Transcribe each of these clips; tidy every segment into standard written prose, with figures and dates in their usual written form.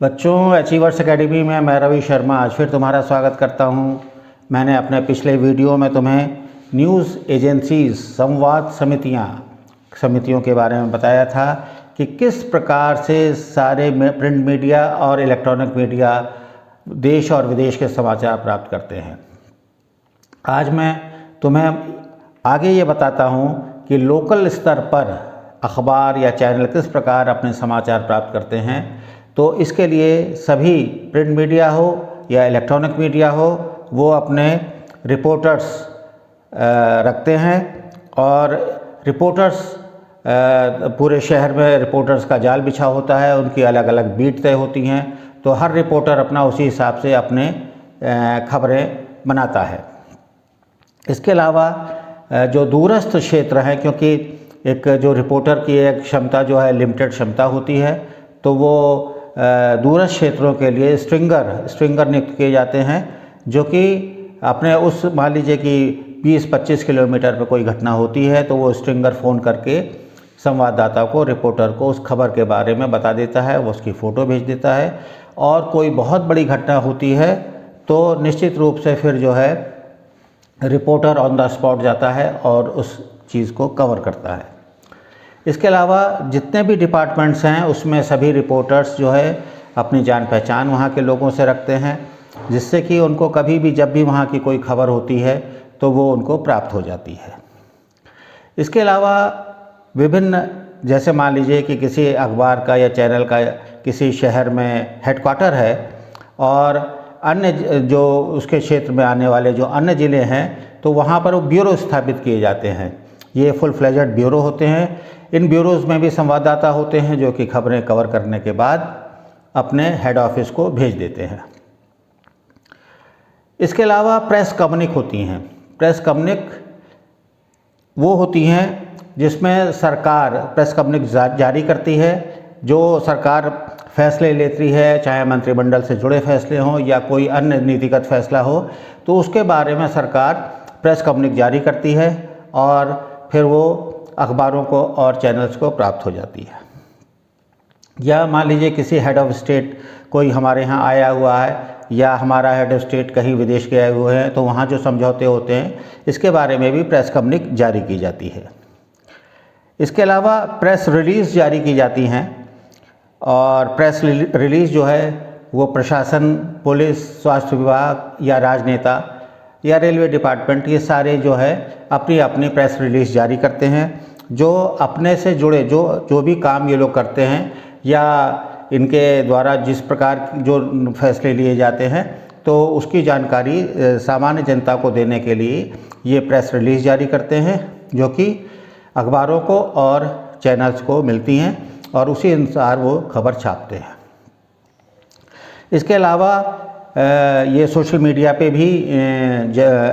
बच्चों, achievers academy में मैं रवि शर्मा आज फिर तुम्हारा स्वागत करता हूं। मैंने अपने पिछले वीडियो में तुम्हें न्यूज़ एजेंसीज संवाद समितियों के बारे में बताया था कि किस प्रकार से सारे प्रिंट मीडिया और इलेक्ट्रॉनिक मीडिया देश और विदेश के समाचार प्राप्त करते हैं। आज मैं तुम्हें आगे ये बताता हूँ कि लोकल स्तर पर अखबार या चैनल किस प्रकार अपने समाचार प्राप्त करते हैं। तो इसके लिए सभी प्रिंट मीडिया हो या इलेक्ट्रॉनिक मीडिया हो, वो अपने रिपोर्टर्स रखते हैं और रिपोर्टर्स पूरे शहर में रिपोर्टर्स का जाल बिछा होता है। उनकी अलग अलग बीट तय होती हैं, तो हर रिपोर्टर अपना उसी हिसाब से अपने खबरें बनाता है। इसके अलावा जो दूरस्थ क्षेत्र हैं, क्योंकि एक जो रिपोर्टर की एक क्षमता जो है लिमिटेड क्षमता होती है, तो वो दूरस्थ क्षेत्रों के लिए स्ट्रिंगर नियुक्त किए जाते हैं, जो कि अपने उस मान लीजिए कि 20-25 किलोमीटर पर कोई घटना होती है, तो वो स्ट्रिंगर फ़ोन करके संवाददाता को, रिपोर्टर को उस खबर के बारे में बता देता है, वो उसकी फ़ोटो भेज देता है। और कोई बहुत बड़ी घटना होती है तो निश्चित रूप से फिर जो है रिपोर्टर ऑन द स्पॉट जाता है और उस चीज़ को कवर करता है। इसके अलावा जितने भी डिपार्टमेंट्स हैं उसमें सभी रिपोर्टर्स जो है अपनी जान पहचान वहाँ के लोगों से रखते हैं, जिससे कि उनको कभी भी जब भी वहाँ की कोई खबर होती है तो वो उनको प्राप्त हो जाती है। इसके अलावा विभिन्न, जैसे मान लीजिए कि किसी अखबार का या चैनल का किसी शहर में हेडक्वार्टर है और अन्य जो उसके क्षेत्र में आने वाले जो अन्य ज़िले हैं, तो वहाँ पर वो ब्यूरो स्थापित किए जाते हैं। ये फुल फ्लेजेड ब्यूरो होते हैं। इन ब्यूरोज़ में भी संवाददाता होते हैं जो कि खबरें कवर करने के बाद अपने हेड ऑफिस को भेज देते हैं। इसके अलावा प्रेस कम्युनिक होती हैं। प्रेस कम्युनिक वो होती हैं जिसमें सरकार प्रेस कम्युनिक जारी करती है। जो सरकार फैसले लेती है, चाहे मंत्रिमंडल से जुड़े फैसले हों या कोई अन्य नीतिगत फैसला हो, तो उसके बारे में सरकार प्रेस कम्युनिक जारी करती है और फिर वो अखबारों को और चैनल्स को प्राप्त हो जाती है। या मान लीजिए किसी हेड ऑफ स्टेट कोई हमारे यहाँ आया हुआ है या हमारा हेड ऑफ स्टेट कहीं विदेश के आए हुए हैं, तो वहाँ जो समझौते होते हैं इसके बारे में भी प्रेस कम्युनिक जारी की जाती है। इसके अलावा प्रेस रिलीज़ जारी की जाती हैं और प्रेस रिलीज़ जो है वो प्रशासन, पुलिस, स्वास्थ्य विभाग या राजनेता या रेलवे डिपार्टमेंट, ये सारे जो है अपनी अपनी प्रेस रिलीज़ जारी करते हैं। जो अपने से जुड़े जो भी काम ये लोग करते हैं या इनके द्वारा जिस प्रकार जो फैसले लिए जाते हैं, तो उसकी जानकारी सामान्य जनता को देने के लिए ये प्रेस रिलीज़ जारी करते हैं, जो कि अखबारों को और चैनल्स को मिलती हैं और उसी अनुसार वो खबर छापते हैं। इसके अलावा ये सोशल मीडिया पे भी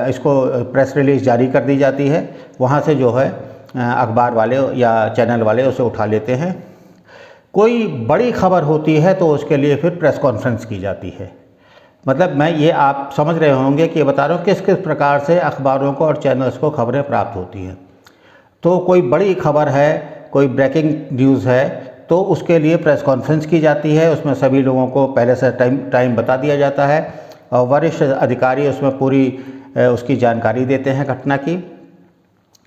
इसको प्रेस रिलीज़ जारी कर दी जाती है। वहाँ से जो है अखबार वाले या चैनल वाले उसे उठा लेते हैं। कोई बड़ी खबर होती है तो उसके लिए फिर प्रेस कॉन्फ्रेंस की जाती है। मतलब मैं ये आप समझ रहे होंगे कि बता रहा हूँ किस किस प्रकार से अखबारों को और चैनल्स को खबरें प्राप्त होती हैं। तो कोई बड़ी खबर है, कोई ब्रेकिंग न्यूज़ है, तो उसके लिए प्रेस कॉन्फ्रेंस की जाती है। उसमें सभी लोगों को पहले से टाइम बता दिया जाता है और वरिष्ठ अधिकारी उसमें पूरी उसकी जानकारी देते हैं घटना की,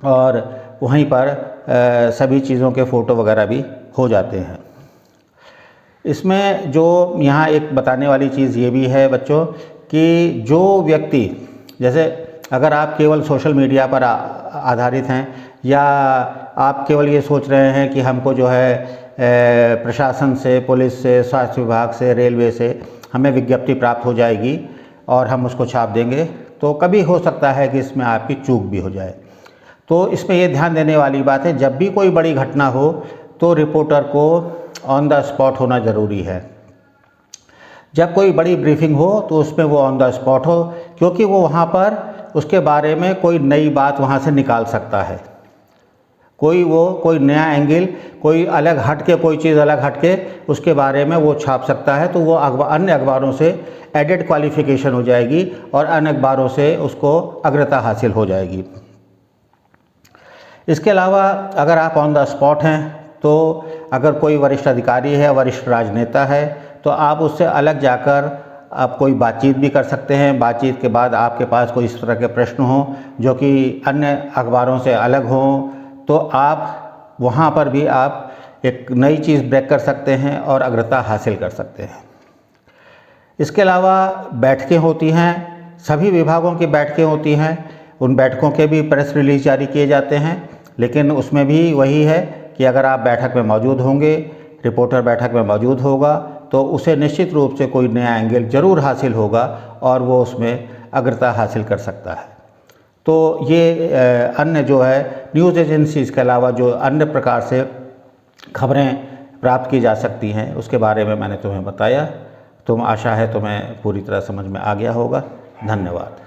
और वहीं पर सभी चीज़ों के फ़ोटो वगैरह भी हो जाते हैं। इसमें जो यहाँ एक बताने वाली चीज़ ये भी है बच्चों कि जो व्यक्ति, जैसे अगर आप केवल सोशल मीडिया पर आधारित हैं या आप केवल ये सोच रहे हैं कि हमको जो है प्रशासन से, पुलिस से, स्वास्थ्य विभाग से, रेलवे से हमें विज्ञप्ति प्राप्त हो जाएगी और हम उसको छाप देंगे, तो कभी हो सकता है कि इसमें आपकी चूक भी हो जाए। तो इसमें ये ध्यान देने वाली बात है, जब भी कोई बड़ी घटना हो तो रिपोर्टर को ऑन द स्पॉट होना ज़रूरी है। जब कोई बड़ी ब्रीफिंग हो तो उसमें वो ऑन द स्पॉट हो, क्योंकि वो वहाँ पर उसके बारे में कोई नई बात वहाँ से निकाल सकता है। कोई नया एंगल, कोई अलग हट के, कोई चीज़ अलग हट के उसके बारे में वो छाप सकता है, तो वो अन्य अखबारों से एडेड क्वालिफिकेशन हो जाएगी और अन्य अखबारों से उसको अग्रता हासिल हो जाएगी। इसके अलावा अगर आप ऑन द स्पॉट हैं, तो अगर कोई वरिष्ठ अधिकारी है, वरिष्ठ राजनेता है, तो आप उससे अलग जाकर आप कोई बातचीत भी कर सकते हैं। बातचीत के बाद आपके पास कोई इस तरह के प्रश्न हों जो कि अन्य अखबारों से अलग हों, तो आप वहाँ पर भी आप एक नई चीज़ ब्रेक कर सकते हैं और अग्रता हासिल कर सकते हैं। इसके अलावा बैठकें होती हैं, सभी विभागों की बैठकें होती हैं। उन बैठकों के भी प्रेस रिलीज जारी किए जाते हैं, लेकिन उसमें भी वही है कि अगर आप बैठक में मौजूद होंगे, रिपोर्टर बैठक में मौजूद होगा, तो उसे निश्चित रूप से कोई नया एंगल ज़रूर हासिल होगा और वो उसमें अग्रता हासिल कर सकता है। तो ये अन्य जो है न्यूज़ एजेंसीज़ के अलावा जो अन्य प्रकार से खबरें प्राप्त की जा सकती हैं, उसके बारे में मैंने तुम्हें बताया। आशा है तुम्हें पूरी तरह समझ में आ गया होगा। धन्यवाद।